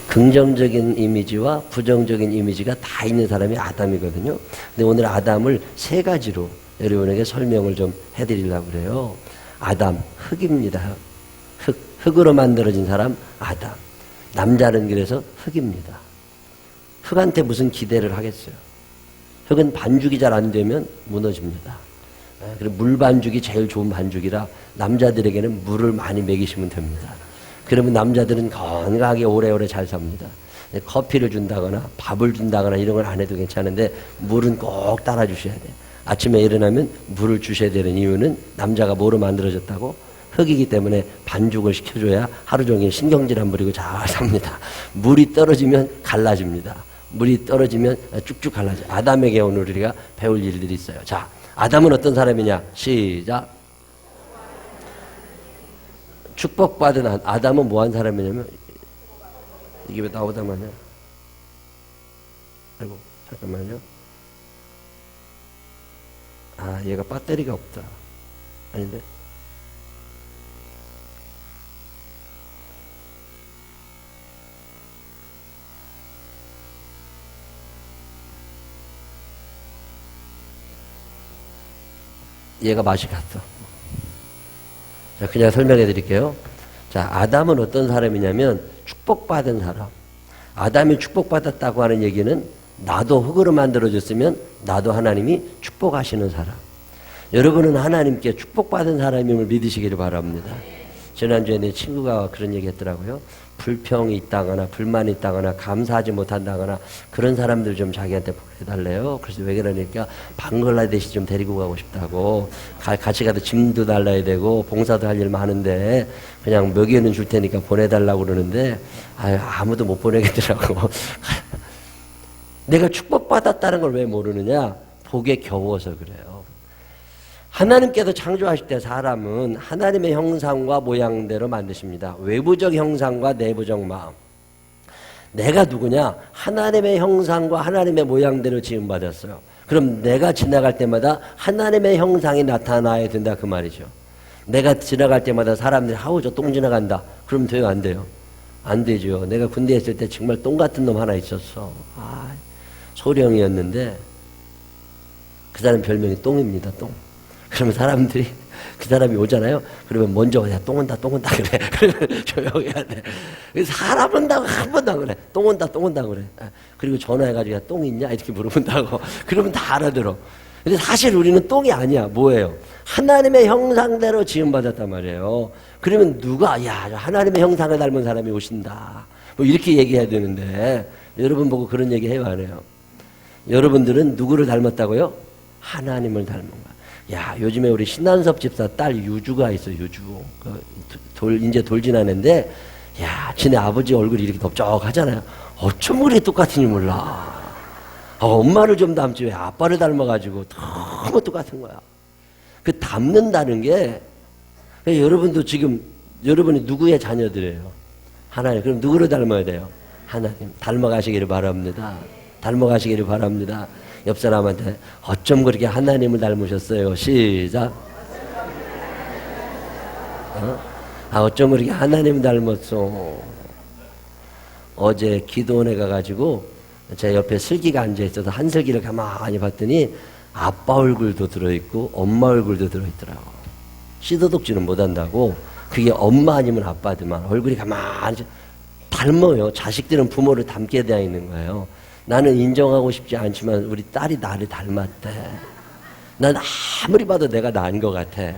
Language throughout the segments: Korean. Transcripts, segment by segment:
긍정적인 이미지와 부정적인 이미지가 다 있는 사람이 아담이거든요. 근데 오늘 아담을 세 가지로 여러분에게 설명을 좀 해드리려고 그래요. 아담, 흙입니다. 흙으로 만들어진 사람 아담. 남자는 그래서 흙입니다. 흙한테 무슨 기대를 하겠어요. 흙은 반죽이 잘 안 되면 무너집니다. 그리고 물 반죽이 제일 좋은 반죽이라 남자들에게는 물을 많이 먹이시면 됩니다. 그러면 남자들은 건강하게 오래오래 잘 삽니다. 커피를 준다거나 밥을 준다거나 이런 걸 안 해도 괜찮은데 물은 꼭 따라주셔야 돼요. 아침에 일어나면 물을 주셔야 되는 이유는 남자가 뭐로 만들어졌다고? 흙이기 때문에 반죽을 시켜줘야 하루 종일 신경질 안 부리고 잘 삽니다. 물이 떨어지면 갈라집니다. 물이 떨어지면 쭉쭉 갈라져요. 아담에게 오늘 우리가 배울 일들이 있어요. 자, 아담은 어떤 사람이냐? 시작. 축복받은 아담은 뭐한 사람이냐면, 이게 왜 나오다마냐? 아이고, 잠깐만요. 아, 얘가 배터리가 없다. 아닌데? 얘가 맛이 갔어. 자, 그냥 설명해 드릴게요. 자, 아담은 어떤 사람이냐면 축복받은 사람. 아담이 축복받았다고 하는 얘기는 나도 흙으로 만들어졌으면 나도 하나님이 축복하시는 사람. 여러분은 하나님께 축복받은 사람임을 믿으시기를 바랍니다. 지난주에 내 친구가 그런 얘기 했더라고요. 불평이 있다거나 불만이 있다거나 감사하지 못한다거나 그런 사람들 좀 자기한테 보내달래요. 그래서 왜 그러니까 방글라데시 좀 데리고 가고 싶다고. 같이 가도 짐도 달라야 되고 봉사도 할 일 많은데 그냥 먹이는 줄 테니까 보내달라고 그러는데 아무도 못 보내겠더라고. 내가 축복받았다는 걸 왜 모르느냐? 복에 겨워서 그래요. 하나님께서 창조하실 때 사람은 하나님의 형상과 모양대로 만드십니다. 외부적 형상과 내부적 마음. 내가 누구냐? 하나님의 형상과 하나님의 모양대로 지음받았어요. 그럼 내가 지나갈 때마다 하나님의 형상이 나타나야 된다 그 말이죠. 내가 지나갈 때마다 사람들이 하우 저 똥 지나간다. 그럼 돼요? 안 돼요? 안 되죠. 내가 군대에 있을 때 정말 똥 같은 놈 하나 있었어. 소령이었는데 그 사람 별명이 똥입니다. 똥. 그러면 사람들이 그 사람이 오잖아요. 그러면 먼저 야, 똥 온다 그래. 그러면 조용히 해야 돼. 사람 온다고 한 번도 안 그래. 똥 온다 그래. 그리고 전화해가지고 야, 똥 있냐 이렇게 물어본다고. 그러면 다 알아들어. 근데 사실 우리는 똥이 아니야. 뭐예요? 하나님의 형상대로 지음받았단 말이에요. 그러면 누가 야, 하나님의 형상을 닮은 사람이 오신다. 뭐 이렇게 얘기해야 되는데 여러분 보고 그런 얘기 해요, 안 해요? 여러분들은 누구를 닮았다고요? 하나님을 닮은 거야. 야, 요즘에 우리 신한섭 집사 딸 유주가 있어, 유주. 이제 돌 지나는데, 야, 지네 아버지 얼굴이 이렇게 넓적하잖아요. 어쩜 그리 똑같은지 몰라. 엄마를 좀 닮지 왜 아빠를 닮아가지고 너무 똑같은 거야. 그 닮는다는 게, 여러분도 지금, 여러분이 누구의 자녀들이에요? 하나님. 그럼 누구를 닮아야 돼요? 하나님. 닮아가시기를 바랍니다. 닮아가시기를 바랍니다. 옆 사람한테 어쩜 그렇게 하나님을 닮으셨어요? 시작. 어쩜 그렇게 하나님을 닮았어? 어제 기도원에 가가지고 제 옆에 슬기가 앉아있어서 한 슬기를 가만히 봤더니 아빠 얼굴도 들어있고 엄마 얼굴도 들어있더라고. 씨도독지는 못한다고. 그게 엄마 아니면 아빠지만 얼굴이 가만히 닮아요. 자식들은 부모를 닮게 되어 있는 거예요. 나는 인정하고 싶지 않지만 우리 딸이 나를 닮았대. 난 아무리 봐도 내가 나은 것 같아.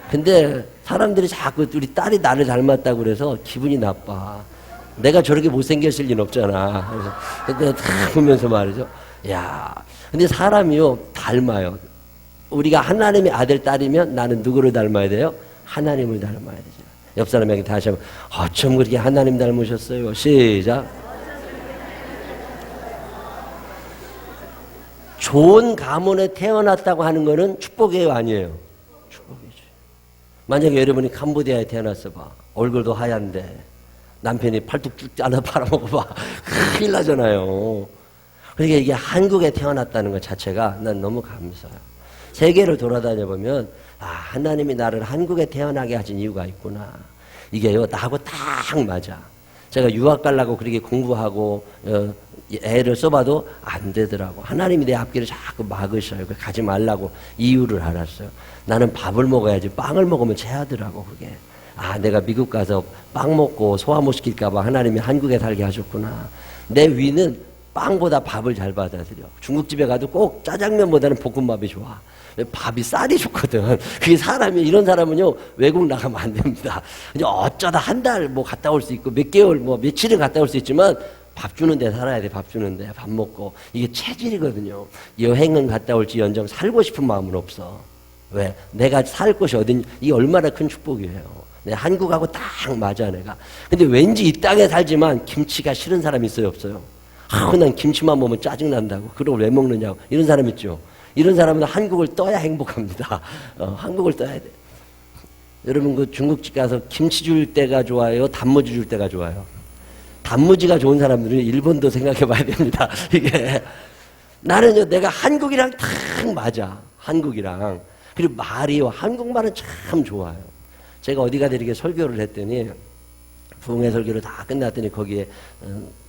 근데 사람들이 자꾸 우리 딸이 나를 닮았다고 그래서 기분이 나빠. 내가 저렇게 못생겼을 리는 없잖아. 그래서 내가 다 보면서 말이죠. 야, 근데 사람이요 닮아요. 우리가 하나님의 아들 딸이면 나는 누구를 닮아야 돼요? 하나님을 닮아야 되죠. 옆 사람에게 다시 한번 어쩜 그렇게 하나님 닮으셨어요? 시작. 좋은 가문에 태어났다고 하는 거는 축복이에요, 아니에요? 축복이지. 만약에 여러분이 캄보디아에 태어났어 봐. 얼굴도 하얀데 남편이 팔뚝 쭉 잘라 팔아먹어 봐. 큰일 나잖아요. 그러니까 이게 한국에 태어났다는 것 자체가 난 너무 감사해요. 세계를 돌아다녀 보면 하나님이 나를 한국에 태어나게 하신 이유가 있구나. 이게요 나하고 딱 맞아. 제가 유학 가려고 그렇게 공부하고 애를 써봐도 안 되더라고. 하나님이 내 앞길을 자꾸 막으셔요. 가지 말라고 이유를 알았어요. 나는 밥을 먹어야지 빵을 먹으면 체하더라고 그게. 아, 내가 미국 가서 빵 먹고 소화 못 시킬까 봐 하나님이 한국에 살게 하셨구나. 내 위는 빵보다 밥을 잘 받아들여. 중국집에 가도 꼭 짜장면보다는 볶음밥이 좋아. 밥이 쌀이 좋거든. 그게 사람이, 이런 사람은요, 외국 나가면 안 됩니다. 이제 어쩌다 한 달 뭐 갔다 올 수 있고, 몇 개월, 뭐 며칠은 갔다 올 수 있지만, 밥 주는데 살아야 돼, 밥 주는데. 밥 먹고. 이게 체질이거든요. 여행은 갔다 올지 연정 살고 싶은 마음은 없어. 왜? 내가 살 곳이 어딘지, 이게 얼마나 큰 축복이에요. 내 한국하고 딱 맞아, 내가. 근데 왠지 이 땅에 살지만 김치가 싫은 사람이 있어요, 없어요? 난 김치만 먹으면 짜증난다고. 그걸 왜 먹느냐고. 이런 사람 있죠. 이런 사람은 한국을 떠야 행복합니다. 한국을 떠야 돼. 여러분, 그 중국집 가서 김치 줄 때가 좋아요? 단무지 줄 때가 좋아요? 단무지가 좋은 사람들은 일본도 생각해 봐야 됩니다. 이게. 나는요, 내가 한국이랑 딱 맞아. 한국이랑. 그리고 말이요. 한국말은 참 좋아요. 제가 어디 가서 이렇게 설교를 했더니, 부흥회 설교를 다 끝났더니 거기에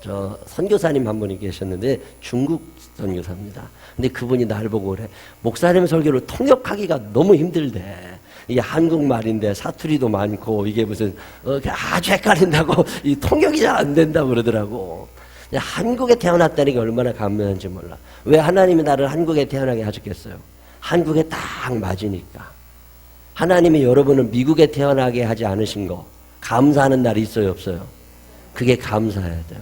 저 선교사님 한 분이 계셨는데 중국 선교사입니다. 근데 그분이 날 보고 그래. 목사님 설교를 통역하기가 너무 힘들대. 이게 한국말인데 사투리도 많고 이게 무슨 아주 헷갈린다고 이 통역이 잘 안 된다고 그러더라고. 한국에 태어났다는 게 얼마나 감사한지 몰라. 왜 하나님이 나를 한국에 태어나게 하셨겠어요? 한국에 딱 맞으니까. 하나님이 여러분을 미국에 태어나게 하지 않으신 거 감사하는 날이 있어요, 없어요? 그게 감사해야 돼요.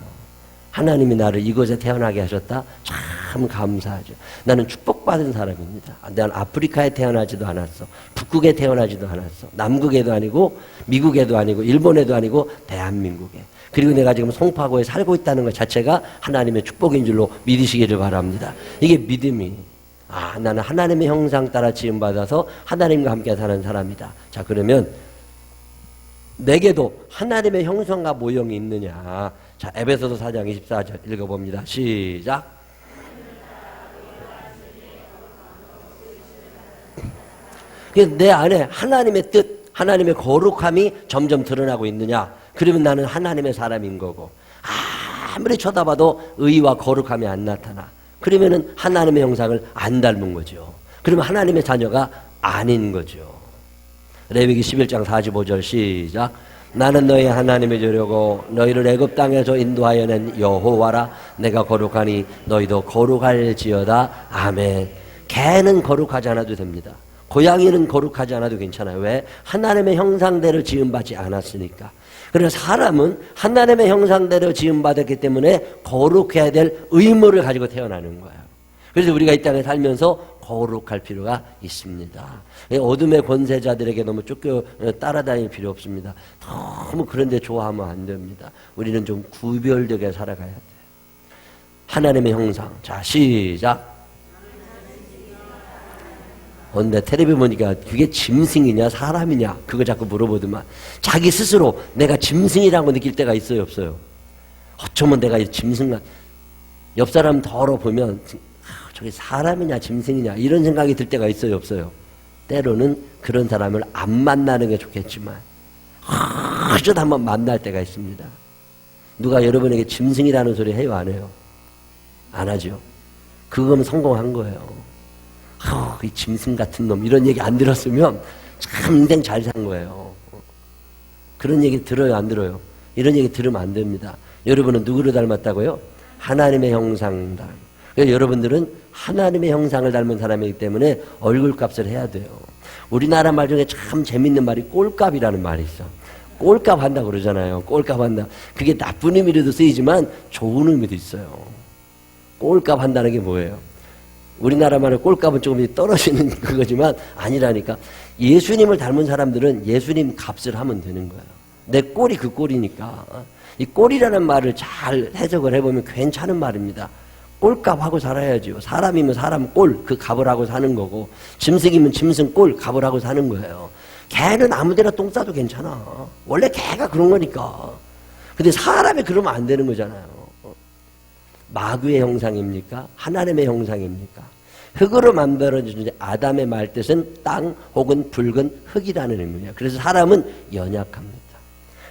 하나님이 나를 이곳에 태어나게 하셨다? 참 감사하죠. 나는 축복받은 사람입니다. 난 아프리카에 태어나지도 않았어. 북극에 태어나지도 않았어. 남극에도 아니고 미국에도 아니고 일본에도 아니고 대한민국에. 그리고 내가 지금 송파구에 살고 있다는 것 자체가 하나님의 축복인 줄로 믿으시기를 바랍니다. 이게 믿음이. 아, 나는 하나님의 형상 따라 지음받아서 하나님과 함께 사는 사람이다. 자, 그러면 내게도 하나님의 형상과 모형이 있느냐. 자, 에베소서 4장 24절 읽어봅니다. 시작. 내 안에 하나님의 뜻, 하나님의 거룩함이 점점 드러나고 있느냐. 그러면 나는 하나님의 사람인 거고, 아무리 쳐다봐도 의와 거룩함이 안 나타나. 그러면은 하나님의 형상을 안 닮은 거죠. 그러면 하나님의 자녀가 아닌 거죠. 레위기 11장 45절 시작. 나는 너희 하나님이 되려고 너희를 애굽 땅에서 인도하여 낸 여호와라. 내가 거룩하니 너희도 거룩할지어다. 아멘. 개는 거룩하지 않아도 됩니다. 고양이는 거룩하지 않아도 괜찮아요. 왜? 하나님의 형상대로 지음받지 않았으니까. 그래서 사람은 하나님의 형상대로 지음받았기 때문에 거룩해야 될 의무를 가지고 태어나는 거예요. 그래서 우리가 이 땅에 살면서 거룩할 필요가 있습니다. 어둠의 권세자들에게 너무 쫓겨 따라다닐 필요 없습니다. 너무 그런 데 좋아하면 안 됩니다. 우리는 좀 구별되게 살아가야 돼요. 하나님의 형상. 자, 시작. 근데 텔레비 보니까 그게 짐승이냐 사람이냐 그거 자꾸 물어보더만. 자기 스스로 내가 짐승이라고 느낄 때가 있어요, 없어요? 어쩌면 내가 짐승, 옆 사람 더러보면 저게 사람이냐 짐승이냐 이런 생각이 들 때가 있어요, 없어요? 때로는 그런 사람을 안 만나는 게 좋겠지만 어쩌다 한번 만날 때가 있습니다. 누가 여러분에게 짐승이라는 소리 해요, 안 해요? 안 하죠. 그거면 성공한 거예요. 이 짐승 같은 놈 이런 얘기 안 들었으면 참 인생 잘 산 거예요. 그런 얘기 들어요, 안 들어요? 이런 얘기 들으면 안 됩니다. 여러분은 누구를 닮았다고요? 하나님의 형상 닮. 그러니까 여러분들은 하나님의 형상을 닮은 사람이기 때문에 얼굴값을 해야 돼요. 우리나라 말 중에 참 재밌는 말이 꼴값이라는 말이 있어. 꼴값 한다 그러잖아요. 꼴값 한다. 그게 나쁜 의미로도 쓰이지만 좋은 의미도 있어요. 꼴값 한다는 게 뭐예요? 우리나라 말의 꼴값은 조금 떨어지는 그거지만 아니라니까. 예수님을 닮은 사람들은 예수님 값을 하면 되는 거예요. 내 꼴이 그 꼴이니까. 이 꼴이라는 말을 잘 해석을 해보면 괜찮은 말입니다. 꼴값하고 살아야죠. 사람이면 사람 꼴, 그 값을 하고 사는 거고, 짐승이면 짐승 꼴, 값을 하고 사는 거예요. 개는 아무데나 똥 싸도 괜찮아. 원래 개가 그런 거니까. 근데 사람이 그러면 안 되는 거잖아요. 마귀의 형상입니까? 하나님의 형상입니까? 흙으로 만들어진 아담의 말뜻은 땅 혹은 붉은 흙이라는 의미예요. 그래서 사람은 연약합니다.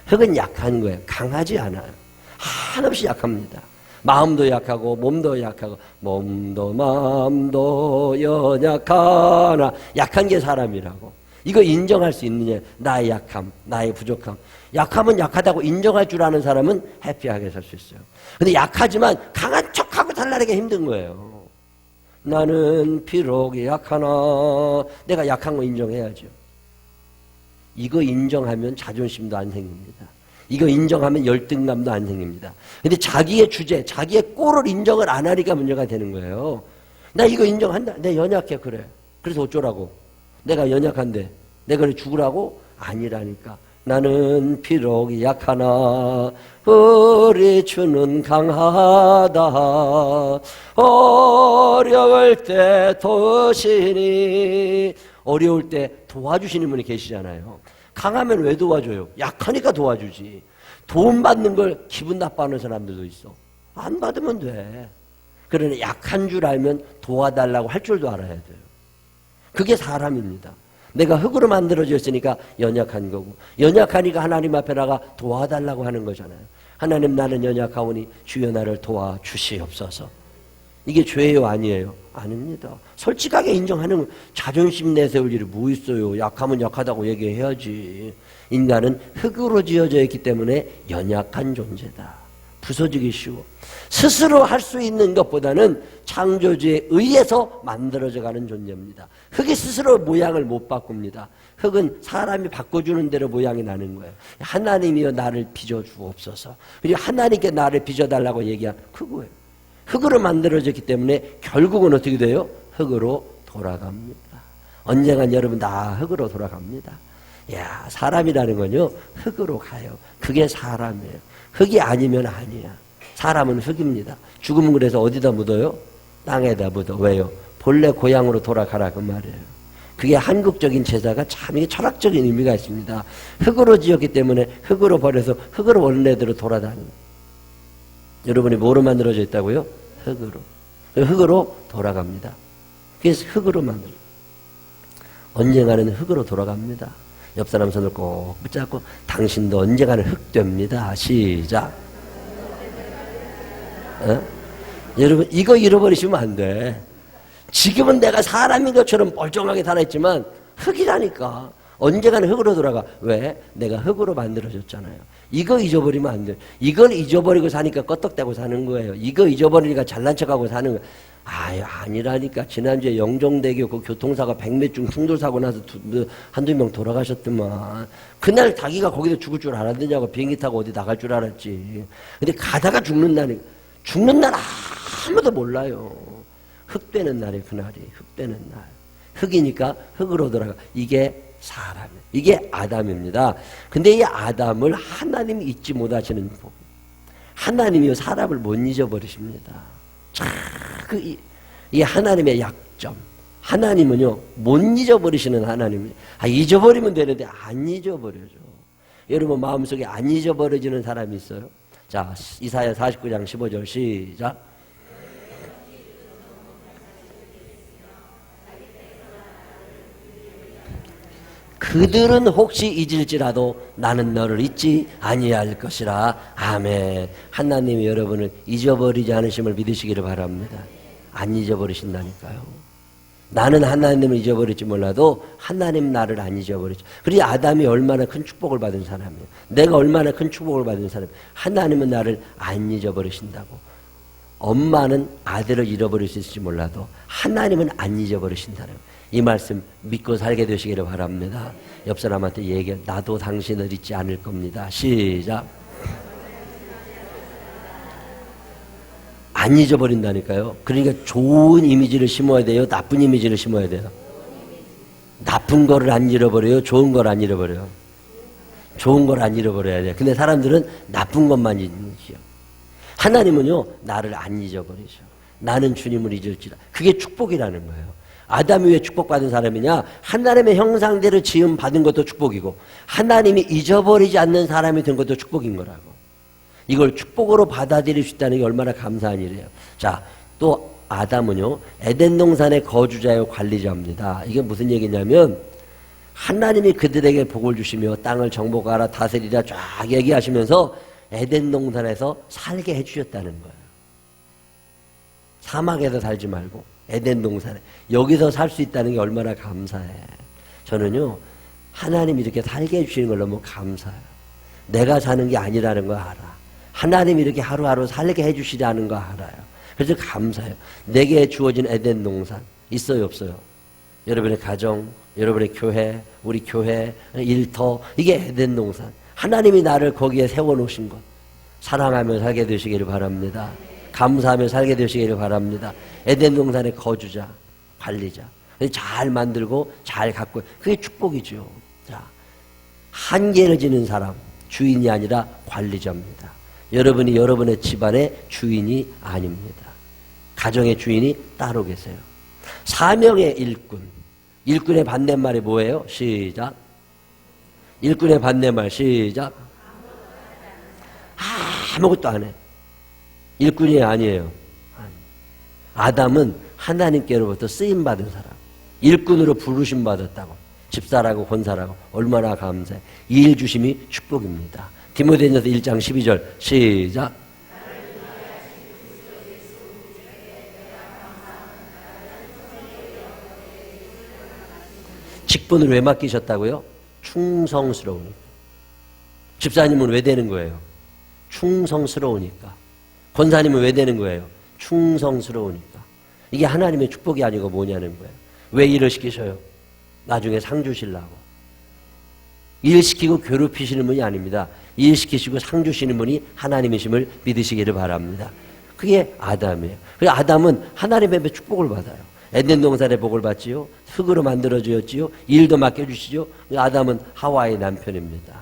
흙은 약한 거예요. 강하지 않아요. 한없이 약합니다. 마음도 약하고 몸도 약하고 몸도 마음도 연약하나 약한 게 사람이라고. 이거 인정할 수 있느냐? 나의 약함, 나의 부족함. 약하면 약하다고 인정할 줄 아는 사람은 해피하게 살 수 있어요. 근데 약하지만 강한 척하고 달라르기 힘든 거예요. 나는 비록 약하나 내가 약한 거 인정해야죠. 이거 인정하면 자존심도 안 생깁니다. 이거 인정하면 열등감도 안 생깁니다. 근데 자기의 주제, 자기의 꼴을 인정을 안 하니까 문제가 되는 거예요. 나 이거 인정한다. 내 연약해. 그래. 그래서 어쩌라고. 내가 연약한데 내가 그래 죽으라고? 아니라니까. 나는 비록 약하나 우리 주는 강하다. 어려울 때 도우시니. 어려울 때 도와주시는 분이 계시잖아요. 강하면 왜 도와줘요? 약하니까 도와주지. 도움 받는 걸 기분 나빠하는 사람들도 있어. 안 받으면 돼. 그러나 약한 줄 알면 도와달라고 할 줄도 알아야 돼요. 그게 사람입니다. 내가 흙으로 만들어졌으니까 연약한 거고, 연약하니까 하나님 앞에 나가 도와달라고 하는 거잖아요. 하나님, 나는 연약하오니 주여 나를 도와주시옵소서. 이게 죄예요, 아니에요? 아닙니다. 솔직하게 인정하는, 자존심 내세울 일이 뭐 있어요. 약하면 약하다고 얘기해야지. 인간은 흙으로 지어져 있기 때문에 연약한 존재다. 부서지기 쉬워. 스스로 할 수 있는 것보다는 창조주에 의해서 만들어져 가는 존재입니다. 흙이 스스로 모양을 못 바꿉니다. 흙은 사람이 바꿔주는 대로 모양이 나는 거예요. 하나님이여 나를 빚어주옵소서. 그리고 하나님께 나를 빚어달라고 얘기한 그거예요. 흙으로 만들어졌기 때문에 결국은 어떻게 돼요? 흙으로 돌아갑니다. 언젠간 여러분 다 흙으로 돌아갑니다. 야, 사람이라는 건요, 흙으로 가요. 그게 사람이에요. 흙이 아니면 아니야. 사람은 흙입니다. 죽으면 그래서 어디다 묻어요? 땅에다 묻어. 왜요? 본래 고향으로 돌아가라 그 말이에요. 그게 한국적인 제사가 참 이게 철학적인 의미가 있습니다. 흙으로 지었기 때문에 흙으로 버려서 흙으로 원래대로 돌아다니는. 여러분이 뭐로 만들어져 있다고요? 흙으로. 흙으로 돌아갑니다. 그래서 흙으로 만들어. 언젠가는 흙으로 돌아갑니다. 옆 사람 손을 꼭 붙잡고 당신도 언젠가는 흙 됩니다. 시작. 여러분 이거 잃어버리시면 안 돼. 지금은 내가 사람인 것처럼 멀쩡하게 살아있지만 흙이라니까. 언젠가는 흙으로 돌아가. 왜? 내가 흙으로 만들어졌잖아요. 이거 잊어버리면 안 돼. 이걸 잊어버리고 사니까 껐떡대고 사는 거예요. 이거 잊어버리니까 잘난 척하고 사는 거예요. 아니라니까. 지난주에 영종대교 그 교통사고 100몇 충돌사고 나서 한두 명 돌아가셨더만. 그날 자기가 거기서 죽을 줄 알았느냐고. 비행기 타고 어디 나갈 줄 알았지. 근데 가다가 죽는다니까. 죽는 날 아무도 몰라요. 흙 되는 날이 그날이. 흙 되는 날. 흙이니까 흙으로 돌아가. 이게 사람이에요. 이게 아담입니다. 근데 이 아담을 하나님이 잊지 못하시는 법. 하나님이 사람을 못 잊어버리십니다. 이 하나님의 약점. 하나님은요, 못 잊어버리시는 하나님이에요. 잊어버리면 되는데 안 잊어버려져. 여러분 마음속에 안 잊어버려지는 사람이 있어요? 자, 이사야 49장 15절 시작. 그들은 혹시 잊을지라도 나는 너를 잊지 아니할 것이라. 아멘. 하나님이 여러분을 잊어버리지 않으심을 믿으시기를 바랍니다. 안 잊어버리신다니까요. 나는 하나님을 잊어버릴지 몰라도 하나님 나를 안 잊어버리죠. 그리고 아담이 얼마나 큰 축복을 받은 사람이에요. 내가 얼마나 큰 축복을 받은 사람이에요. 하나님은 나를 안 잊어버리신다고. 엄마는 아들을 잃어버릴 수 있을지 몰라도 하나님은 안 잊어버리신다는 거예요. 이 말씀 믿고 살게 되시기를 바랍니다. 옆 사람한테 얘기해. 나도 당신을 잊지 않을 겁니다. 시작. 안 잊어버린다니까요. 그러니까 좋은 이미지를 심어야 돼요? 나쁜 이미지를 심어야 돼요? 나쁜 거를 안 잃어버려요? 좋은 걸 안 잃어버려요? 좋은 걸 안 잃어버려야 돼요. 근데 사람들은 나쁜 것만 잊죠. 하나님은요, 나를 안 잊어버리죠. 나는 주님을 잊을지라. 그게 축복이라는 거예요. 아담이 왜 축복받은 사람이냐? 하나님의 형상대로 지음 받은 것도 축복이고 하나님이 잊어버리지 않는 사람이 된 것도 축복인 거라고. 이걸 축복으로 받아들일 수 있다는 게 얼마나 감사한 일이에요. 자, 또 아담은요, 에덴 동산의 거주자요 관리자입니다. 이게 무슨 얘기냐면 하나님이 그들에게 복을 주시며 땅을 정복하라 다스리라 쫙 얘기하시면서 에덴 동산에서 살게 해주셨다는 거예요. 사막에서 살지 말고 에덴 동산에 여기서 살 수 있다는 게 얼마나 감사해. 저는요 하나님이 이렇게 살게 해주시는 걸 너무 감사해요. 내가 사는 게 아니라는 거 알아. 하나님이 이렇게 하루하루 살게 해주시라는 거 알아요. 그래서 감사해요. 내게 주어진 에덴 동산 있어요 없어요? 여러분의 가정, 여러분의 교회, 우리 교회, 일터 이게 에덴 동산. 하나님이 나를 거기에 세워놓으신 것. 사랑하며 살게 되시기를 바랍니다. 감사하며 살게 되시기를 바랍니다. 에덴 동산의 거주자, 관리자. 잘 만들고 잘 갖고 그게 축복이죠. 자, 한계를 지는 사람 주인이 아니라 관리자입니다. 여러분이 여러분의 집안의 주인이 아닙니다. 가정의 주인이 따로 계세요. 사명의 일꾼. 일꾼의 반대말이 뭐예요? 시작. 일꾼의 반대말 시작. 아무것도 안 해. 일꾼이 아니에요. 아담은 하나님께로부터 쓰임받은 사람. 일꾼으로 부르심 받았다고. 집사라고 권사라고. 얼마나 감사해. 이 일 주심이 축복입니다. 디모데전서 1장 12절 시작. 직분을 왜 맡기셨다고요? 충성스러우니까. 집사님은 왜 되는 거예요? 충성스러우니까. 권사님은 왜 되는 거예요? 충성스러우니까. 이게 하나님의 축복이 아니고 뭐냐는 거예요. 왜 일을 시키셔요? 나중에 상 주시려고. 일 시키고 괴롭히시는 분이 아닙니다. 일 시키시고 상 주시는 분이 하나님이심을 믿으시기를 바랍니다. 그게 아담이에요. 그래서 아담은 하나님의 축복을 받아요. 에덴 동산의 복을 받지요. 흙으로 만들어주었지요. 일도 맡겨주시죠. 아담은 하와의 남편입니다.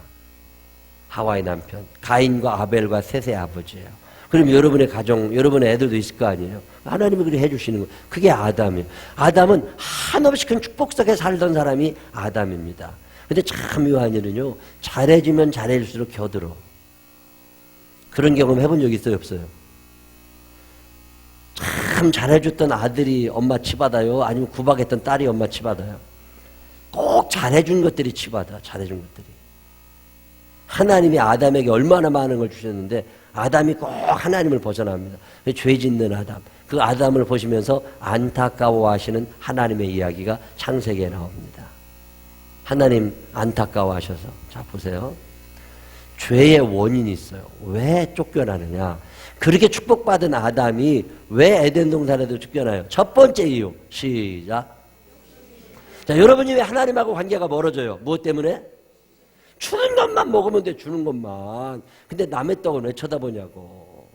하와의 남편. 가인과 아벨과 셋의 아버지예요. 그럼 여러분의 가정, 여러분의 애들도 있을 거 아니에요. 하나님이 그렇게 해주시는 거예요. 그게 아담이에요. 아담은 한없이 큰 축복 속에 살던 사람이 아담입니다. 근데 참 묘한 일은요. 잘해주면 잘해줄수록 겨들어. 그런 경험 해본 적 있어요 없어요? 참 잘해줬던 아들이 엄마 치받아요? 아니면 구박했던 딸이 엄마 치받아요? 꼭 잘해준 것들이 치받아. 잘해준 것들이. 하나님이 아담에게 얼마나 많은 걸 주셨는데 아담이 꼭 하나님을 벗어납니다. 죄 짓는 아담. 그 아담을 보시면서 안타까워하시는 하나님의 이야기가 창세기에 나옵니다. 하나님 안타까워하셔서 자 보세요. 죄의 원인이 있어요. 왜 쫓겨나느냐. 그렇게 축복받은 아담이 왜 에덴 동산에도 쫓겨나요? 첫 번째 이유. 시작. 자, 여러분이 왜 하나님하고 관계가 멀어져요? 무엇 때문에? 주는 것만 먹으면 돼. 주는 것만. 근데 남의 떡을 왜 쳐다보냐고.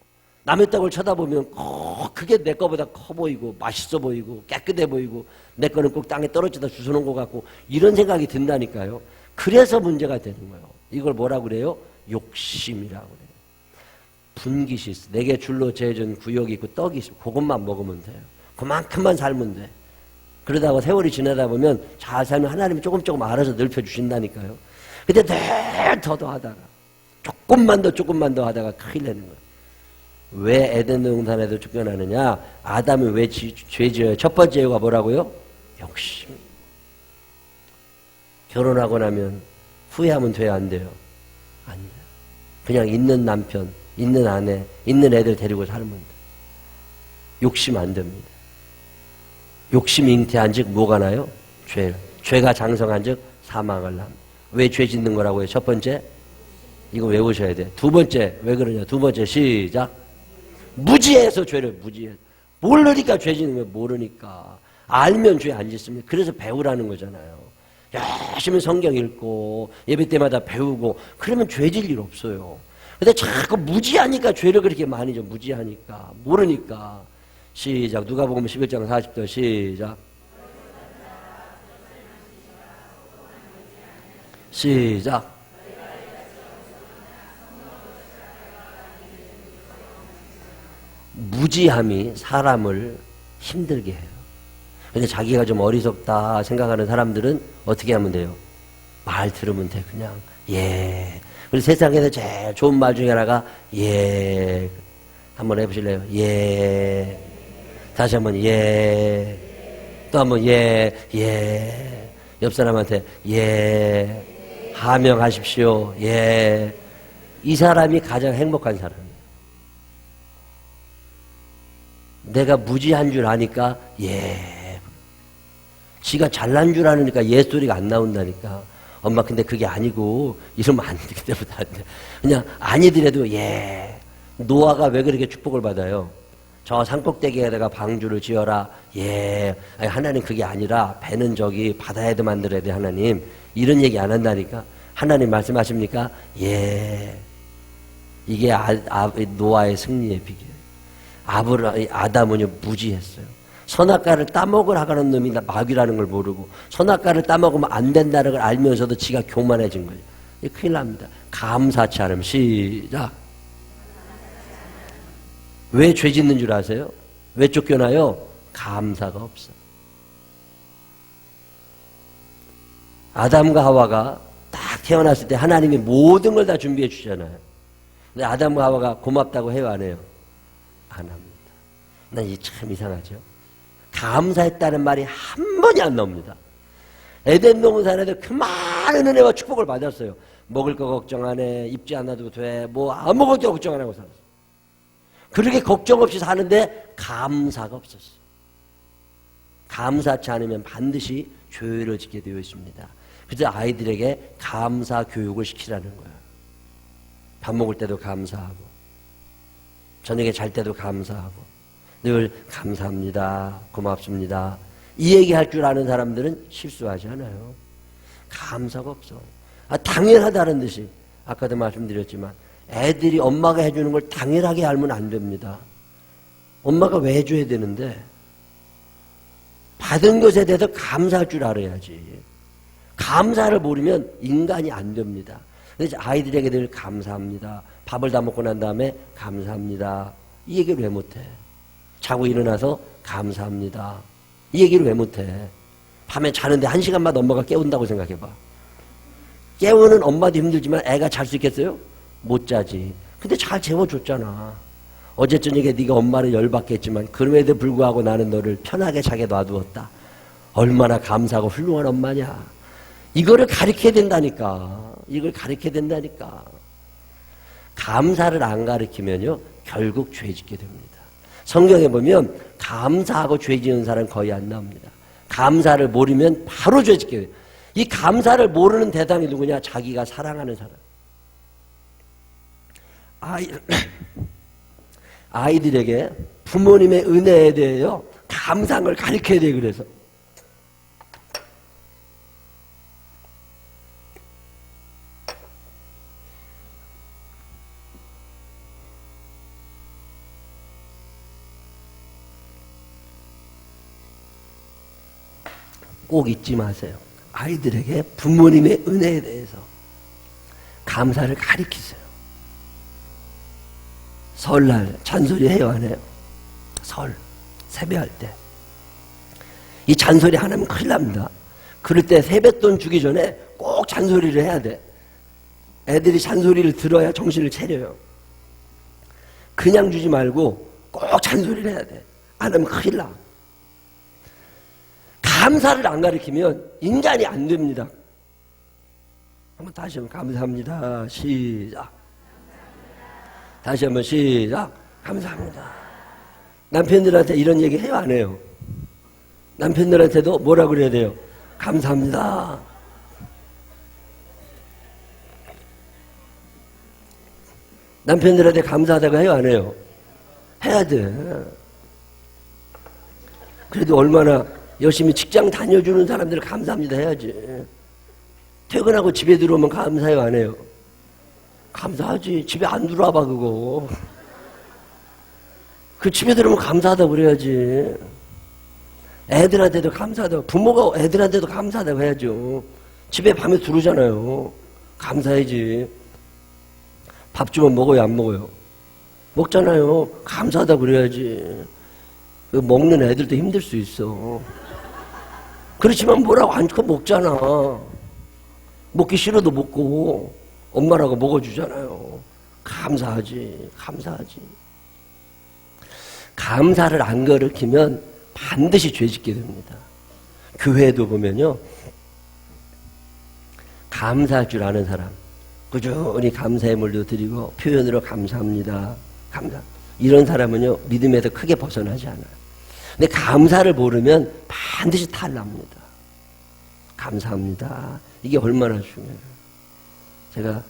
남의 떡을 쳐다보면 그게 내 거보다 커 보이고 맛있어 보이고 깨끗해 보이고 내 거는 꼭 땅에 떨어지다 주워놓은 것 같고 이런 생각이 든다니까요. 그래서 문제가 되는 거예요. 이걸 뭐라고 그래요? 욕심이라고 그래요. 분깃이 있어. 내게 줄로 재준 구역이 있고 떡이 있어. 그것만 먹으면 돼요. 그만큼만 살면 돼. 그러다가 세월이 지나다 보면 잘 살면 하나님이 조금 알아서 넓혀주신다니까요. 근데 늘 더하다가 조금만 더 하다가 큰일 나는 거예요. 왜 에덴 동산에도 쫓겨나느냐? 아담이 왜 죄 지어요? 첫 번째 이유가 뭐라고요? 욕심. 결혼하고 나면 후회하면 돼요? 안 돼요? 안 돼요. 그냥 있는 남편, 있는 아내, 있는 애들 데리고 살면 돼요. 욕심 안 됩니다. 욕심이 잉태한 즉 뭐가 나요? 죄가 장성한 즉 사망을 납니다. 왜 죄 짓는 거라고요? 첫 번째, 이거 외우셔야 돼. 두 번째, 왜 그러냐? 두 번째, 시작. 무지해서 죄를, 무지해서. 모르니까 죄 짓는 거예요. 모르니까. 알면 죄 안 짓습니다. 그래서 배우라는 거잖아요. 열심히 성경 읽고, 예배 때마다 배우고, 그러면 죄 질 일 없어요. 근데 자꾸 무지하니까 죄를 그렇게 많이 줘. 무지하니까. 모르니까. 시작. 누가복음 11장 40절, 시작. 시작. 무지함이 사람을 힘들게 해요. 근데 자기가 좀 어리석다 생각하는 사람들은 어떻게 하면 돼요? 말 들으면 돼. 그냥 예. 그리고 세상에서 제일 좋은 말 중에 하나가 예. 한번 해보실래요? 예. 다시 한번 예. 또 한번 예. 예. 옆 사람한테 예. 하명하십시오. 예. 이 사람이 가장 행복한 사람이에요. 내가 무지한 줄 아니까 예. 지가 잘난 줄 아니까 예 소리가 안 나온다니까. 엄마 근데 그게 아니고 이러면 안 되기 때문에 안 돼. 그냥 아니더라도 예. 노아가 왜 그렇게 축복을 받아요? 저 산꼭대기에다가 방주를 지어라. 예. 아니, 하나님 그게 아니라 배는 저기 바다에도 만들어야 돼 하나님. 이런 얘기 안 한다니까. 하나님 말씀하십니까? 예. 이게 노아의 승리의 비결. 아담은요 무지했어요. 선악과를 따먹으라는 놈이 마귀라는 걸 모르고 선악과를 따먹으면 안 된다는 걸 알면서도 지가 교만해진 거예요. 이게 큰일 납니다. 감사치 않으면 시작. 왜 죄 짓는 줄 아세요? 왜 쫓겨나요? 감사가 없어. 아담과 하와가 딱 태어났을 때 하나님이 모든 걸 다 준비해 주잖아요. 근데 아담과 하와가 고맙다고 해요, 안 해요? 안 합니다. 난 이게 참 이상하죠. 감사했다는 말이 한 번이 안 나옵니다. 에덴 동산에도 그 많은 은혜와 축복을 받았어요. 먹을 거 걱정 안 해, 입지 않아도 돼, 뭐 아무것도 걱정 안 하고 살았어요. 그렇게 걱정 없이 사는데 감사가 없었어요. 감사치 않으면 반드시 죄를 짓게 되어 있습니다. 그래서 아이들에게 감사 교육을 시키라는 거예요. 밥 먹을 때도 감사하고 저녁에 잘 때도 감사하고 늘 감사합니다. 고맙습니다. 이 얘기할 줄 아는 사람들은 실수하지 않아요. 감사가 없어. 당연하다는 듯이 아까도 말씀드렸지만 애들이 엄마가 해주는 걸 당연하게 알면 안 됩니다. 엄마가 왜 해줘야 되는데 받은 것에 대해서 감사할 줄 알아야지. 감사를 모르면 인간이 안 됩니다. 그래서 아이들에게 늘 감사합니다. 밥을 다 먹고 난 다음에 감사합니다. 이 얘기를 왜 못해? 자고 일어나서 감사합니다. 이 얘기를 왜 못해? 밤에 자는데 1시간마다 엄마가 깨운다고 생각해봐. 깨우는 엄마도 힘들지만 애가 잘 수 있겠어요? 못 자지. 근데 잘 재워줬잖아. 어제 저녁에 네가 엄마를 열받게 했지만 그럼에도 불구하고 나는 너를 편하게 자게 놔두었다. 얼마나 감사하고 훌륭한 엄마냐. 이거를 가르쳐야 된다니까. 이걸 가르쳐야 된다니까. 감사를 안 가르치면요 결국 죄 짓게 됩니다. 성경에 보면 감사하고 죄 지은 사람 거의 안 나옵니다. 감사를 모르면 바로 죄 짓게 돼요. 이 감사를 모르는 대상이 누구냐? 자기가 사랑하는 사람. 아이들에게 부모님의 은혜에 대해요 감사한 걸 가르쳐야 돼요. 그래서 꼭 잊지 마세요. 아이들에게 부모님의 은혜에 대해서 감사를 가르치세요. 설날 잔소리 해요, 안 해요? 설, 세배할 때. 이 잔소리 하나면 큰일 납니다. 그럴 때 세뱃돈 주기 전에 꼭 잔소리를 해야 돼. 애들이 잔소리를 들어야 정신을 차려요. 그냥 주지 말고 꼭 잔소리를 해야 돼. 안 하면 큰일 나. 감사를 안 가르치면 인간이 안 됩니다. 한번 다시 한번 감사합니다. 시작. 다시 한번 시작. 감사합니다. 남편들한테 이런 얘기 해요, 안 해요? 남편들한테도 뭐라 그래야 돼요? 감사합니다. 남편들한테 감사하다고 해요, 안 해요? 해야 돼. 그래도 얼마나 열심히 직장 다녀주는 사람들 감사합니다 해야지. 퇴근하고 집에 들어오면 감사해요, 안 해요? 감사하지. 집에 안 들어와봐 그거. 그 집에 들어오면 감사하다고 그래야지. 애들한테도 감사하다고. 부모가 애들한테도 감사하다고 해야죠. 집에 밤에 들어오잖아요. 감사해야지. 밥 주면 먹어요, 안 먹어요? 먹잖아요. 감사하다고 그래야지. 먹는 애들도 힘들 수 있어. 그렇지만 뭐라고 안고 먹잖아. 먹기 싫어도 먹고 엄마라고 먹어주잖아요. 감사하지. 감사하지. 감사를 안 가르치면 반드시 죄 짓게 됩니다. 교회에도 보면요 감사할 줄 아는 사람 꾸준히 감사의 물도 드리고 표현으로 감사합니다. 감사. 이런 사람은요 믿음에서 크게 벗어나지 않아요. 근데 감사를 모르면 반드시 탈납니다. 감사합니다. 이게 얼마나 중요해요. 제가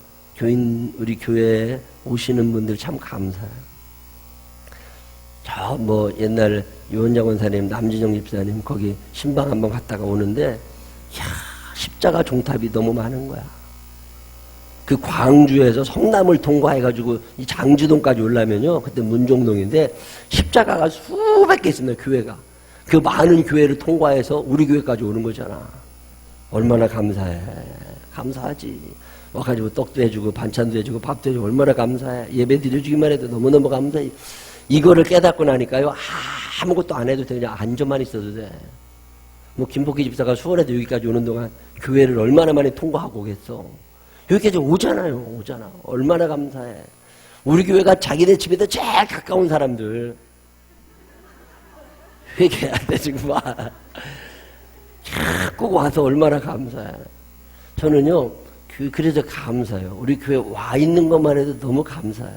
우리 교회에 오시는 분들 참 감사해요. 저 옛날 유원장 원사님, 남진영 집사님 거기 신방 한번 갔다가 오는데 십자가 종탑이 너무 많은 거야. 그 광주에서 성남을 통과해가지고 이 장지동까지 오려면요, 그때 문종동인데 십자가가 수백 개 있습니다. 교회가. 그 많은 교회를 통과해서 우리 교회까지 오는 거잖아. 얼마나 감사해. 감사하지. 와가지고 떡도 해주고 반찬도 해주고 밥도 해주고 얼마나 감사해. 예배 드려주기만 해도 너무너무 감사해. 이거를 깨닫고 나니까요, 아무것도 안 해도 돼. 그냥 앉아만 있어도 돼. 김복희 집사가 수원에서 여기까지 오는 동안 교회를 얼마나 많이 통과하고 오겠어. 여기까지 오잖아요. 얼마나 감사해. 우리 교회가 자기네 집에서 제일 가까운 사람들 회개해야 돼 지금 자꾸 와서 얼마나 감사해. 저는요 그래서 감사해요. 우리 교회 와 있는 것만 해도 너무 감사해.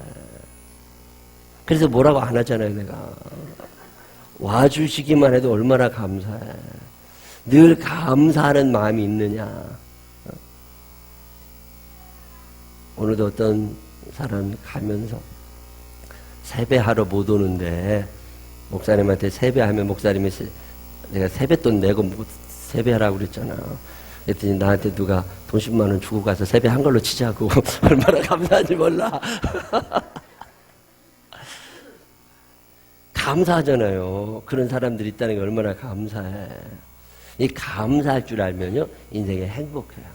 그래서 뭐라고 안 하잖아요. 내가 와주시기만 해도 얼마나 감사해. 늘 감사하는 마음이 있느냐. 오늘도 어떤 사람 가면서 세배하러 못 오는데 목사님한테 세배하면 목사님이 내가 세뱃돈 내고 세배하라고 그랬잖아. 그랬더니 나한테 누가 돈 10만 원 주고 가서 세배한 걸로 치자고. 얼마나 감사한지 몰라. 감사하잖아요. 그런 사람들이 있다는 게 얼마나 감사해. 이 감사할 줄 알면요 인생에 행복해요.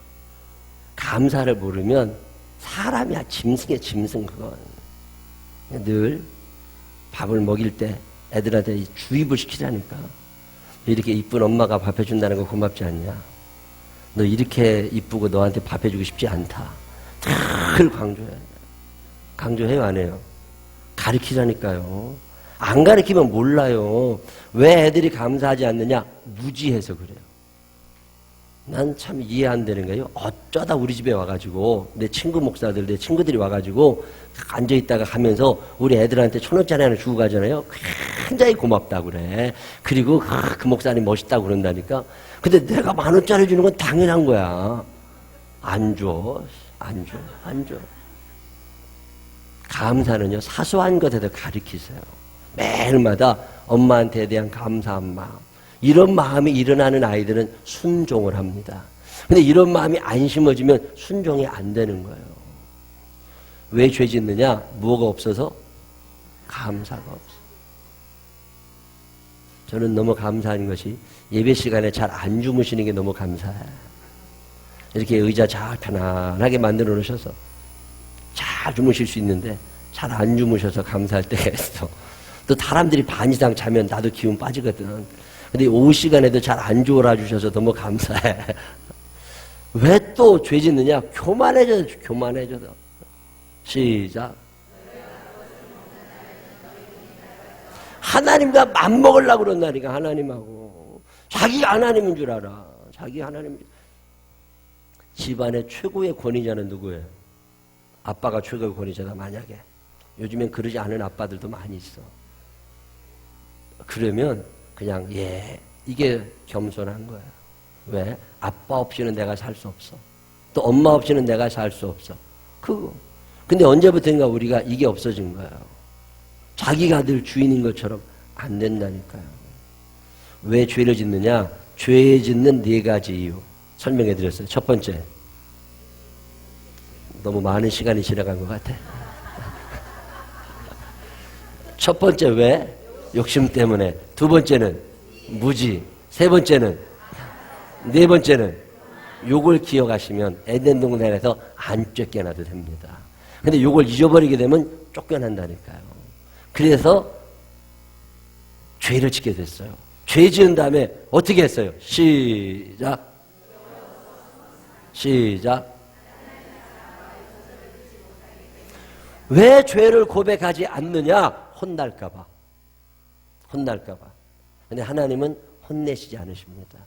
감사를 모르면 사람이야. 짐승이야. 짐승. 그건 늘 밥을 먹일 때 애들한테 주입을 시키라니까. 이렇게 이쁜 엄마가 밥 해준다는 거 고맙지 않냐. 너 이렇게 이쁘고 너한테 밥 해주고 싶지 않다. 늘 강조해. 강조해요 안 해요? 가르치라니까요. 안 가르치면 몰라요. 왜 애들이 감사하지 않느냐. 무지해서 그래요. 난 참 이해 안 되는 거예요. 어쩌다 우리 집에 와가지고 내 친구 목사들, 내 친구들이 와가지고 앉아있다가 가면서 우리 애들한테 1,000원짜리 하나 주고 가잖아요. 굉장히 고맙다고 그래. 그리고 그 목사님 멋있다고 그런다니까. 근데 내가 10,000원짜리 주는 건 당연한 거야. 안 줘. 감사는요 사소한 것에도 가르치세요. 매일마다 엄마한테 대한 감사한 마음. 이런 마음이 일어나는 아이들은 순종을 합니다. 근데 이런 마음이 안 심어지면 순종이 안 되는 거예요. 왜 죄 짓느냐? 뭐가 없어서? 감사가 없어. 저는 너무 감사한 것이 예배 시간에 잘 안 주무시는 게 너무 감사해. 이렇게 의자 잘 편안하게 만들어 놓으셔서 잘 주무실 수 있는데 잘 안 주무셔서 감사할 때가 있어. 또 사람들이 반 이상 자면 나도 기운 빠지거든. 근데 오후 시간에도 잘 안 졸아주셔서 너무 감사해. 왜 또 죄 짓느냐? 교만해져서. 시작. 하나님과 맞먹으려고 그런다니까, 하나님하고. 자기가 하나님인 줄 알아. 자기가 하나님인 줄. 집안의 최고의 권위자는 누구예요? 아빠가 최고의 권위자다, 만약에. 요즘엔 그러지 않은 아빠들도 많이 있어. 그러면 그냥 이게 겸손한 거야. 왜? 아빠 없이는 내가 살 수 없어. 또 엄마 없이는 내가 살 수 없어. 근데 언제부터인가 우리가 이게 없어진 거예요. 자기가 늘 주인인 것처럼 안 된다니까요. 왜 죄를 짓느냐? 죄 짓는 4가지 이유 설명해 드렸어요. 첫 번째, 너무 많은 시간이 지나간 것 같아. 첫 번째 왜? 욕심 때문에. 두 번째는 무지. 세 번째는, 네 번째는 요걸 기억하시면 에덴 동산에서 안 쫓겨나도 됩니다. 근데 요걸 잊어버리게 되면 쫓겨난다니까요. 그래서 죄를 짓게 됐어요. 죄 지은 다음에 어떻게 했어요? 시작. 왜 죄를 고백하지 않느냐? 혼날까봐. 근데 하나님은 혼내시지 않으십니다.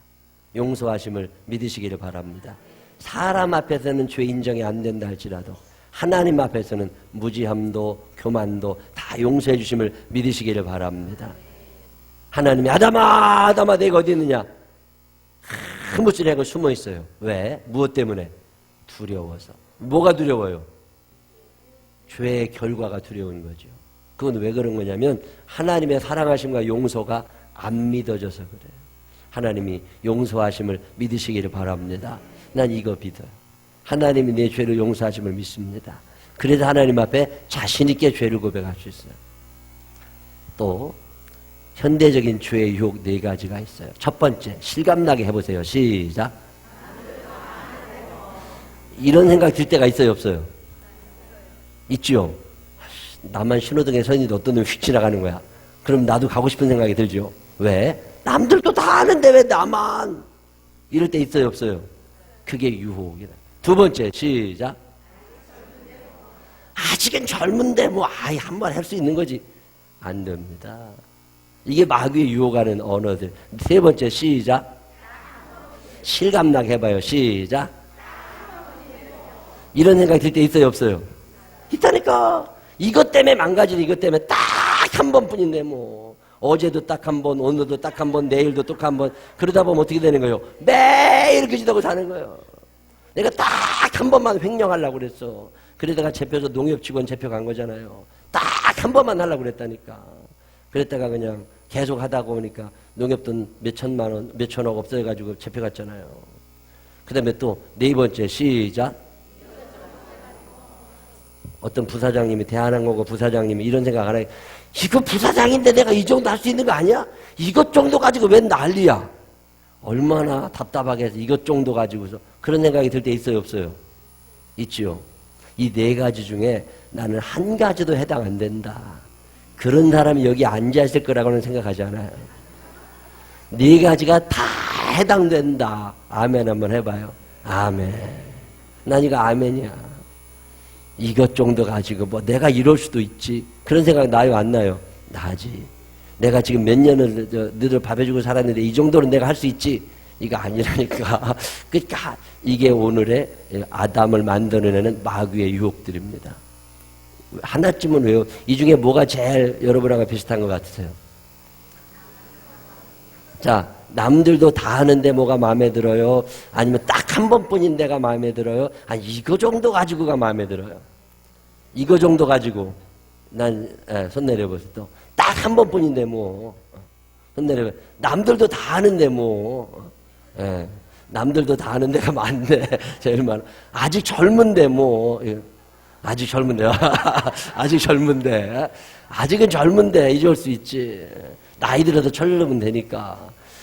용서하심을 믿으시기를 바랍니다. 사람 앞에서는 죄 인정이 안 된다 할지라도 하나님 앞에서는 무지함도 교만도 다 용서해 주심을 믿으시기를 바랍니다. 하나님이 아담아 아담아 내가 어디 있느냐 흐뭇을 하고 숨어 있어요. 왜? 무엇 때문에? 두려워서. 뭐가 두려워요? 죄의 결과가 두려운 거죠. 그건 왜 그런 거냐면 하나님의 사랑하심과 용서가 안 믿어져서 그래요. 하나님이 용서하심을 믿으시기를 바랍니다. 난 이거 믿어요. 하나님이 내 죄를 용서하심을 믿습니다. 그래서 하나님 앞에 자신 있게 죄를 고백할 수 있어요. 또 현대적인 죄의 유혹 4가지가 있어요. 첫 번째, 실감나게 해보세요. 시작. 이런 생각 들 때가 있어요, 없어요? 있죠. 나만 신호등에 서 있는데 어떤 놈이 휙 지나가는 거야. 그럼 나도 가고 싶은 생각이 들죠. 왜? 남들도 다 아는데 왜 나만? 이럴 때 있어요, 없어요? 그게 유혹이다. 두 번째, 시작. 아직은 젊은데 뭐 아이 한번 할 수 있는 거지. 안 됩니다. 이게 마귀의 유혹하는 언어들. 세 번째, 시작. 실감나게 해봐요. 시작. 이런 생각이 들 때 있어요, 없어요? 있다니까. 이것 때문에 망가지는 이것 때문에 딱 한 번뿐인데 뭐 어제도 딱 한 번, 오늘도 딱 한 번, 내일도 딱 한 번. 그러다 보면 어떻게 되는 거예요? 매일 그 짓하고 사는 거예요. 내가 딱 한 번만 횡령하려고 그랬어. 그러다가 잡혀서 농협 직원 잡혀간 거잖아요. 딱 한 번만 하려고 그랬다니까. 그랬다가 그냥 계속 하다 보니까 농협돈 몇 천만 원, 몇 천억 없어져가지고 잡혀갔잖아요. 그 다음에 또 네 번째, 시작. 어떤 부사장님이, 대한항공고 부사장님이 이런 생각 안 해요. 이거 부사장인데 내가 이 정도 할 수 있는 거 아니야? 이것 정도 가지고 웬 난리야? 얼마나 답답하게 해서 이것 정도 가지고서 그런 생각이 들 때 있어요, 없어요? 있지요. 이 4가지 중에 나는 한 가지도 해당 안 된다. 그런 사람이 여기 앉아있을 거라고는 생각하지 않아요. 4가지가 다 해당된다. 아멘 한번 해봐요. 아멘. 난 이거 아멘이야. 이것 정도 가지고 뭐 내가 이럴 수도 있지. 그런 생각 나요, 안 나요? 나지. 내가 지금 몇 년을 너희들 밥 해주고 살았는데 이 정도는 내가 할 수 있지. 이거 아니라니까. 그러니까 이게 오늘의 아담을 만들어내는 마귀의 유혹들입니다. 하나쯤은 왜요? 이 중에 뭐가 제일 여러분하고 비슷한 것 같으세요? 자, 남들도 다 하는데 뭐가 마음에 들어요? 아니면 딱 한 번뿐인 데가 마음에 들어요? 아니 이거 정도 가지고가 마음에 들어요. 이거 정도 가지고 난 손 내려보세요. 또 딱 한 번뿐인데 뭐 손 내려봐. 남들도 다 하는데 뭐 남들도 다 하는 데가 많네. 제일 많아. 아직 젊은데 뭐 아직 젊은데 아직 젊은데 아직은 젊은데 잊을 수 있지. 나이 들어도 철르면 되니까.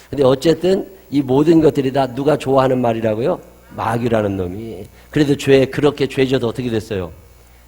근데 어쨌든 이 모든 것들이 다 누가 좋아하는 말이라고요? 마귀라는 놈이. 그래도 그렇게 죄져도 어떻게 됐어요?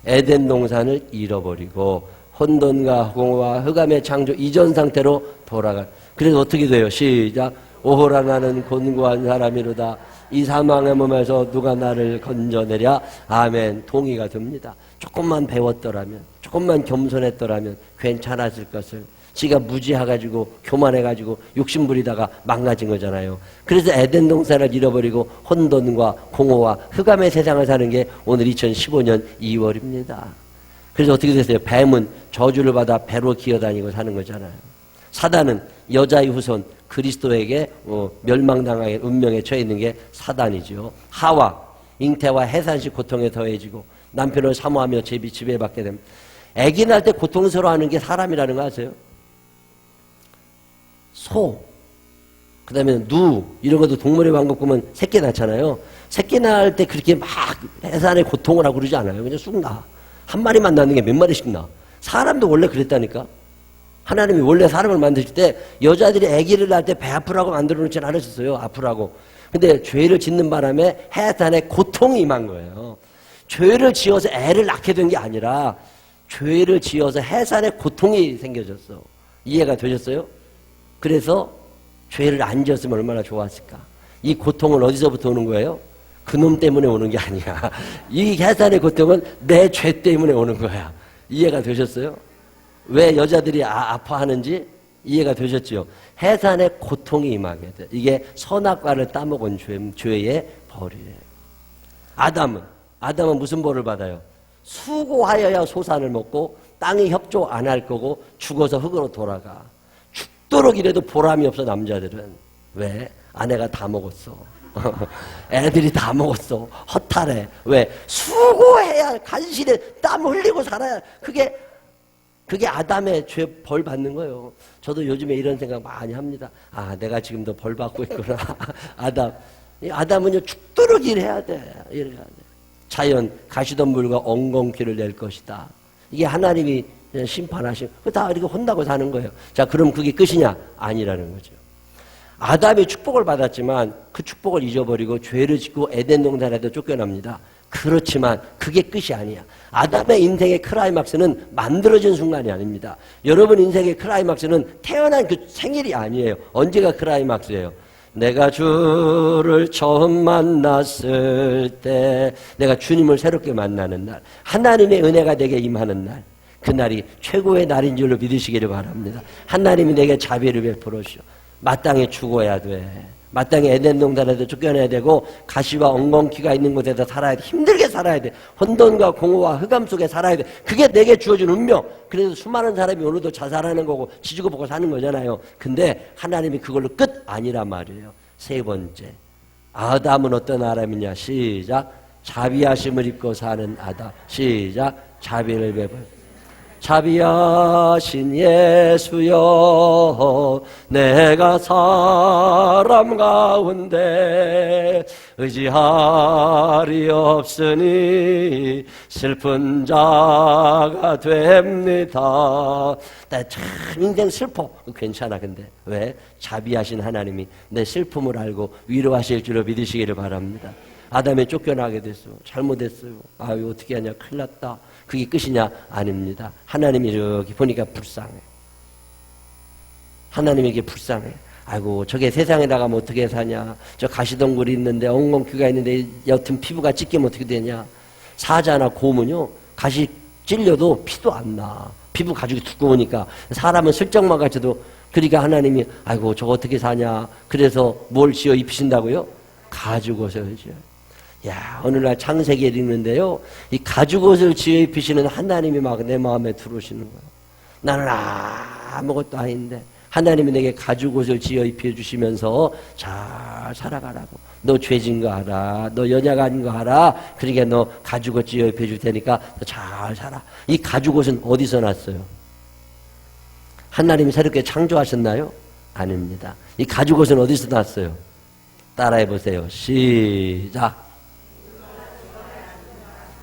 에덴 동산을 잃어버리고 혼돈과 공허와 흑암의 창조 이전 상태로 돌아가. 그래서 어떻게 돼요? 시작. 오호라 나는 곤고한 사람이로다. 이 사망의 몸에서 누가 나를 건져내랴. 아멘. 동의가 됩니다. 조금만 배웠더라면, 조금만 겸손했더라면 괜찮았을 것을. 지가 무지해가지고 교만해가지고 욕심부리다가 망가진 거잖아요. 그래서 에덴 동산을 잃어버리고 혼돈과 공허와 흑암의 세상을 사는 게 오늘 2015년 2월입니다. 그래서 어떻게 됐어요? 뱀은 저주를 받아 배로 기어다니고 사는 거잖아요. 사단은 여자의 후손 그리스도에게 멸망당하게 운명에 처해 있는 게 사단이죠. 하와 잉태와 해산식 고통에 더해지고 남편을 사모하며 지배받게 됩니다. 아기 낳을 때 고통스러워하는 게 사람이라는 거 아세요? 소, 그 다음에 누, 이런 것도 동물의 왕국 보면 새끼 낳잖아요. 새끼 낳을 때 그렇게 막 해산의 고통을 하고 그러지 않아요. 그냥 쑥 낳아. 한 마리만 낳는 게 몇 마리씩 낳아. 사람도 원래 그랬다니까. 하나님이 원래 사람을 만드실 때 여자들이 아기를 낳을 때 배 아프라고 만들어 놓지 않으셨어요. 아프라고. 근데 죄를 짓는 바람에 해산의 고통이 임한 거예요. 죄를 지어서 애를 낳게 된 게 아니라 죄를 지어서 해산의 고통이 생겨졌어. 이해가 되셨어요? 그래서 죄를 안 지었으면 얼마나 좋았을까. 이 고통은 어디서부터 오는 거예요? 그놈 때문에 오는 게 아니야. 이 해산의 고통은 내 죄 때문에 오는 거야. 이해가 되셨어요? 왜 여자들이 아파하는지 이해가 되셨죠? 해산의 고통이 임하게 돼. 이게 선악과를 따먹은 죄의 벌이에요. 아담은 무슨 벌을 받아요? 수고하여야 소산을 먹고 땅이 협조 안 할 거고 죽어서 흙으로 돌아가. 죽도록 이래도 보람이 없어 남자들은. 왜? 아내가 다 먹었어. 애들이 다 먹었어. 허탈해. 왜? 수고해야 간신히 땀 흘리고 살아야. 그게 아담의 죄 벌 받는 거예요. 저도 요즘에 이런 생각 많이 합니다. 아, 내가 지금도 벌 받고 있구나. 아담은요 죽도록 일해야 돼. 일해야 돼. 자연 가시덤불과 엉겅퀴를 낼 것이다. 이게 하나님이 심판하신, 다 이렇게 혼나고 사는 거예요. 자, 그럼 그게 끝이냐? 아니라는 거죠. 아담이 축복을 받았지만 그 축복을 잊어버리고 죄를 짓고 에덴 동산에도 쫓겨납니다. 그렇지만 그게 끝이 아니야. 아담의 인생의 클라이막스는 만들어진 순간이 아닙니다. 여러분 인생의 클라이막스는 태어난 그 생일이 아니에요. 언제가 클라이막스예요? 내가 주를 처음 만났을 때, 내가 주님을 새롭게 만나는 날, 하나님의 은혜가 내게 임하는 날, 그날이 최고의 날인 줄로 믿으시기를 바랍니다. 하나님이 내게 자비를 베풀어 주셔. 마땅히 죽어야 돼. 마땅히 에덴 동산에도 쫓겨내야 되고 가시와 엉겅퀴가 있는 곳에서 살아야 돼. 힘들게 살아야 돼. 혼돈과 공허와 흑암 속에 살아야 돼. 그게 내게 주어진 운명. 그래서 수많은 사람이 오늘도 자살하는 거고 지지고 보고 사는 거잖아요. 근데 하나님이 그걸로 끝 아니란 말이에요. 세 번째, 아담은 어떤 사람이냐? 시작. 자비하심을 입고 사는 아담. 시작. 자비를 베풀. 자비하신 예수여, 내가 사람 가운데 의지할이 없으니 슬픈 자가 됩니다. 나 참 인생 슬퍼. 괜찮아. 근데 왜? 자비하신 하나님이 내 슬픔을 알고 위로하실 줄로 믿으시기를 바랍니다. 아담이 쫓겨나게 됐어. 잘못했어요. 아유, 어떻게 하냐. 큰일 났다. 그게 끝이냐? 아닙니다. 하나님이 저기 보니까 불쌍해. 하나님에게 불쌍해. 아이고, 저게 세상에 나가면 어떻게 사냐. 저 가시덩굴이 있는데 엉겅퀴가 있는데 여튼 피부가 찢기면 어떻게 되냐. 사자나 곰은요, 가시 찔려도 피도 안 나. 피부 가죽이 두꺼우니까. 사람은 슬쩍만 가져도. 그러니까 하나님이 아이고, 저거 어떻게 사냐. 그래서 뭘 지어 입히신다고요? 가죽옷을 지어. 야, 어느 날 창세기를 읽는데요, 이 가죽옷을 지어 입히시는 하나님이 막 내 마음에 들어오시는 거예요. 나는 아무것도 아닌데 하나님이 내게 가죽옷을 지어 입혀주시면서 잘 살아가라고. 너 죄진 거 알아. 너 연약 아닌 거 알아. 그러니까 너 가죽옷 지어 입혀줄 테니까 너 잘 살아. 이 가죽옷은 어디서 났어요? 하나님이 새롭게 창조하셨나요? 아닙니다. 이 가죽옷은 어디서 났어요? 따라해보세요. 시작.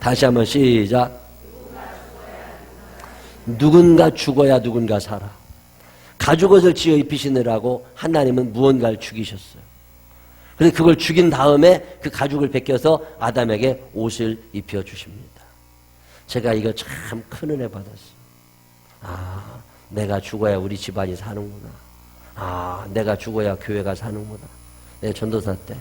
다시 한번 시작. 누군가 죽어야 누군가 살아. 가죽옷을 지어 입히시느라고 하나님은 무언가를 죽이셨어요. 그래서 그걸 죽인 다음에 그 가죽을 벗겨서 아담에게 옷을 입혀주십니다. 제가 이거 참 큰 은혜 받았어요. 아, 내가 죽어야 우리 집안이 사는구나. 아, 내가 죽어야 교회가 사는구나. 내 전도사 때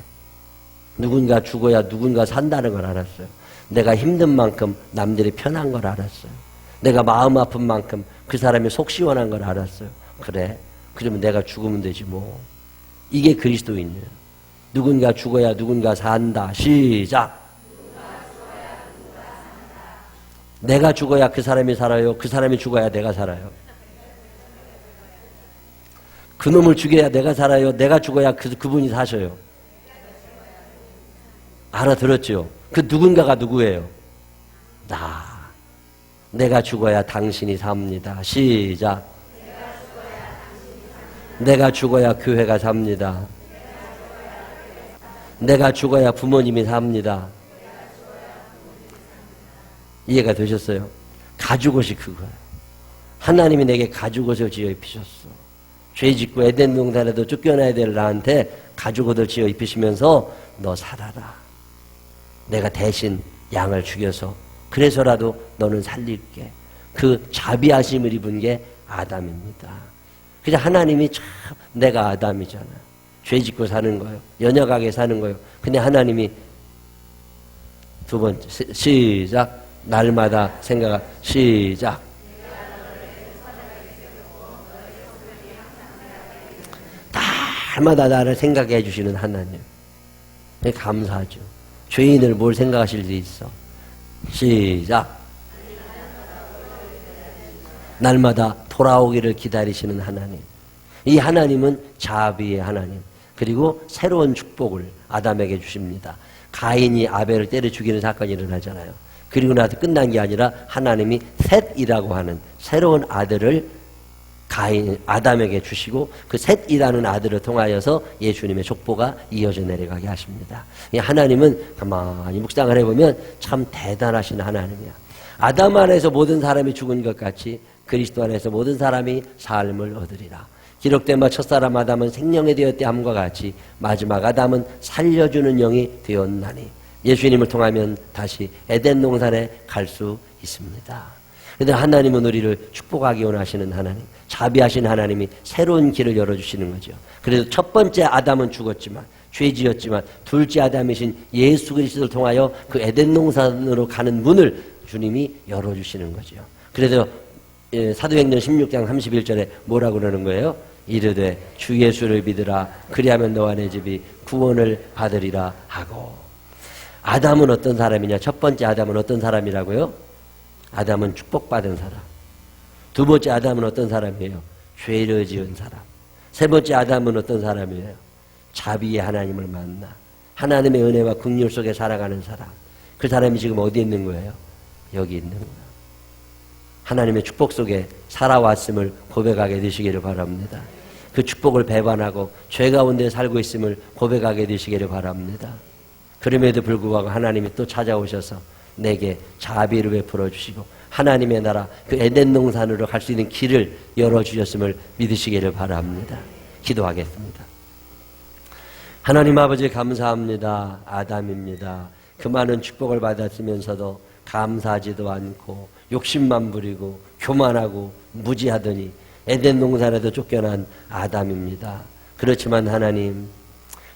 누군가 죽어야 누군가 산다는 걸 알았어요. 내가 힘든 만큼 남들이 편한 걸 알았어요. 내가 마음 아픈 만큼 그 사람이 속 시원한 걸 알았어요. 그래, 그러면 내가 죽으면 되지 뭐. 이게 그리스도인이에요. 누군가 죽어야 누군가 산다. 시작. 내가 죽어야 그 사람이 살아요. 그 사람이 죽어야 내가 살아요. 그놈을 죽여야 내가 살아요. 내가 죽어야 그분이 사셔요. 알아들었죠? 그 누군가가 누구예요? 나. 내가 죽어야 당신이 삽니다. 시작. 내가 죽어야 교회가 삽니다. 내가 죽어야 부모님이 삽니다. 이해가 되셨어요? 가죽옷이 그거예요. 하나님이 내게 가죽옷을 지어 입히셨어. 죄 짓고 에덴 동산에도 쫓겨나야 될 나한테 가죽옷을 지어 입히시면서 너 살아라. 내가 대신 양을 죽여서 그래서라도 너는 살릴게. 그 자비하심을 입은 게 아담입니다. 그래서 하나님이 참 내가 아담이잖아. 죄 짓고 사는 거예요. 연약하게 사는 거예요. 근데 하나님이 두 번째 시작. 날마다 생각하 시작. 날마다 나를 생각해 주시는 하나님. 감사하죠. 죄인을 뭘 생각하실 수 있어? 시작. 날마다 돌아오기를 기다리시는 하나님. 이 하나님은 자비의 하나님. 그리고 새로운 축복을 아담에게 주십니다. 가인이 아벨을 때려 죽이는 사건이 일어나잖아요. 그리고 나서 끝난 게 아니라 하나님이 셋이라고 하는 새로운 아들을 아담에게 주시고 그 셋이라는 아들을 통하여서 예수님의 족보가 이어져 내려가게 하십니다. 이 하나님은 가만히 묵상을 해보면 참 대단하신 하나님이야. 아담 안에서 모든 사람이 죽은 것 같이 그리스도 안에서 모든 사람이 삶을 얻으리라. 기록된 바 첫사람 아담은 생명이 되었대 함과 같이 마지막 아담은 살려주는 영이 되었나니 예수님을 통하면 다시 에덴 동산에 갈 수 있습니다. 그런데 하나님은 우리를 축복하기 원하시는 하나님, 자비하신 하나님이 새로운 길을 열어주시는 거죠. 그래서 첫 번째 아담은 죽었지만 죄지었지만 둘째 아담이신 예수 그리스도를 통하여 그 에덴 동산으로 가는 문을 주님이 열어주시는 거죠. 그래서 사도행전 16장 31절에 뭐라고 그러는 거예요? 이르되 주 예수를 믿으라 그리하면 너와 내 집이 구원을 받으리라 하고. 아담은 어떤 사람이냐? 첫 번째 아담은 어떤 사람이라고요? 아담은 축복받은 사람. 두 번째 아담은 어떤 사람이에요? 죄를 지은 사람. 세 번째 아담은 어떤 사람이에요? 자비의 하나님을 만나 하나님의 은혜와 긍휼 속에 살아가는 사람. 그 사람이 지금 어디 있는 거예요? 여기 있는 거예요. 하나님의 축복 속에 살아왔음을 고백하게 되시기를 바랍니다. 그 축복을 배반하고 죄 가운데 살고 있음을 고백하게 되시기를 바랍니다. 그럼에도 불구하고 하나님이 또 찾아오셔서 내게 자비를 베풀어 주시고 하나님의 나라 그 에덴 동산으로 갈 수 있는 길을 열어주셨음을 믿으시기를 바랍니다. 기도하겠습니다. 하나님 아버지 감사합니다. 아담입니다. 그 많은 축복을 받았으면서도 감사하지도 않고 욕심만 부리고 교만하고 무지하더니 에덴 동산에도 쫓겨난 아담입니다. 그렇지만 하나님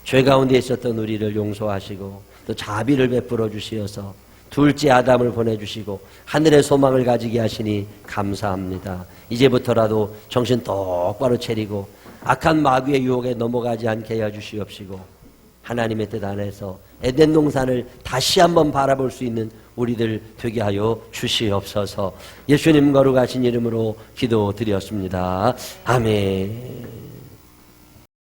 죄 가운데 있었던 우리를 용서하시고 또 자비를 베풀어 주시어서 둘째 아담을 보내주시고 하늘의 소망을 가지게 하시니 감사합니다. 이제부터라도 정신 똑바로 차리고 악한 마귀의 유혹에 넘어가지 않게 해주시옵시고 하나님의 뜻 안에서 에덴 동산을 다시 한번 바라볼 수 있는 우리들 되게 하여 주시옵소서. 예수님 거룩하신 이름으로 기도드렸습니다. 아멘.